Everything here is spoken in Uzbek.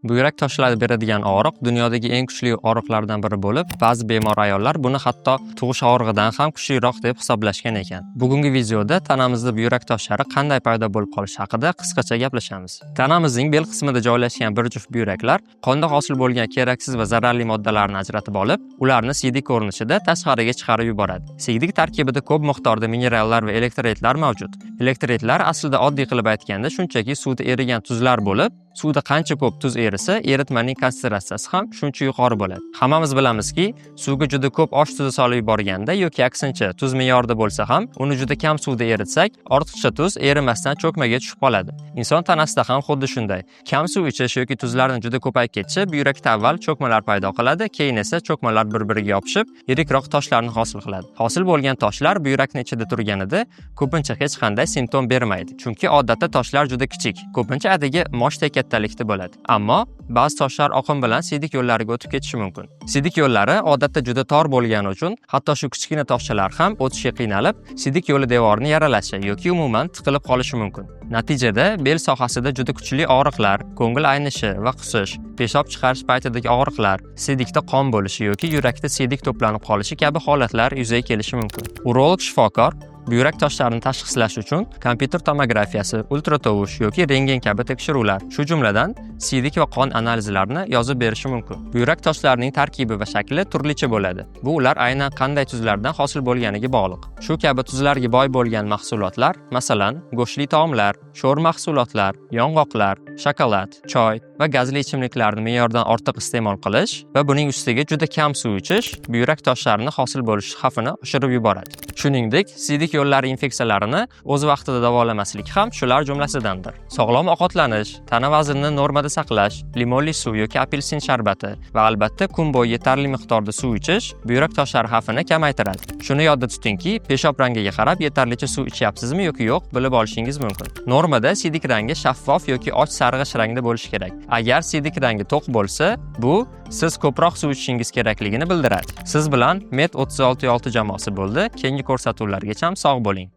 Buyrak toshlarida beradigan og'riq dunyodagi eng kuchli og'riqlardan biri bo'lib, ba'zi bemor ayollar buni hatto tug'ish og'rig'idan ham kuchliroq deb hisoblashgan ekan. Bugungi videoda tanamizda buyrak toshlari qanday paydo bo'lib qolishi haqida qisqacha gaplashamiz. Tanamizning bel qismida joylashgan bir juft buyraklar qonda hosil bo'lgan keraksiz va zararli moddalarni ajratib olib, ularni siydik ko'rinishida tashqariga chiqarib yuboradi. Siydik tarkibida ko'p miqdorda minerallar va elektrolitlar mavjud. Elektrolitlar aslida oddiy qilib aytganda shunchaki suvda erigan tuzlar bo'lib, suvda qancha ko'p tuz erisa, eritmaning konsentratsiyasi ham shuncha yuqori bo'ladi. Hammamiz bilamizki, suvga juda ko'p osh tuzi solib yuborganda yoki aksincha tuz me'yorida bo'lsa ham, uni juda kam suvda eritsak, ortiqcha tuz erimasdan cho'kmaga tushib qoladi. Inson tanasida ham xuddi shunday. Kam suv ichish yoki tuzlarning juda ko'payib ketishi buyrakda avval cho'kmalar paydo qiladi, keyin esa cho'kmalar bir-biriga yopishib, yirikroq toshlarni hosil qiladi. Hosil bo'lgan toshlar buyrakning ichida turganida ko'pincha hech qanday simptom bermaydi. Chunki odatda toshlar juda kichik, ko'pincha atigi moshdek kattalikda bo'ladi. Ammo ba'zi toshlar oqim bilan siydik yo'llariga o'tib ketishi mumkin. Siydik yo'llari odatda juda tor bo'lgani uchun, hatto shu kichkina toshchalar ham o'tishga qiynalib, siydik yo'li devorini yaralashi yoki umuman tiqilib qolishi mumkin. Natijada bel sohasida juda kuchli og'riqlar, ko'ngil aynishi va qusish, peshob chiqarish paytidagi og'riqlar, siydikda qon bo'lishi yoki yurakda siydik to'planib qolishi kabi holatlar yuzaga kelishi mumkin. Urolog shifokor buyrak toshlarini tashxislash uchun kompyuter tomografiyasi, ultratovush yoki rentgen kabi tekshiruvlar, shu jumladan siydik va qon analizlarini yozib berishi mumkin. Buyrak toshlarining tarkibi va shakli turlicha bo'ladi. Bu ular aynan qanday tuzlardan hosil bo'lganiga bog'liq. Shu kabi tuzlarga boy bo'lgan mahsulotlar, masalan, go'shtli taomlar, sho'r mahsulotlar, yong'oqlar, shokolad, choy va gazli ichimliklarni me'yordan ortiq iste'mol qilish va buning ustiga juda kam suv ichish buyrak toshlarini hosil bo'lish xavfini oshirib yuboradi. Shuningdek, siydik yo'llari infeksiyalarini o'z vaqtida davolamaslik ham shular jumlasidandir. Sog'lom ovqatlanish, tana vaznini normada saqlash, limonli suv yoki apelsin sharbati va albatta kun bo'yi yetarli miqdorda suv ichish buyrak toshlari xavfini kamaytiradi. Shuni yodda tutingki, peshob rangiga qarab yetarlicha suv ichyapsizmi yoki yo'q bilib olishingiz mumkin. Normada siydik rangi shaffof yoki och sarg'ish rangda bo'lishi kerak. Agar siydik rangi to'q bo'lsa, bu siz ko'proq suv ichishingiz kerakligini bildiradi. Siz bilan Med 36 jamoasi bo'ldi. Keyingi ko'rsatuvlargacha sog' bo'ling.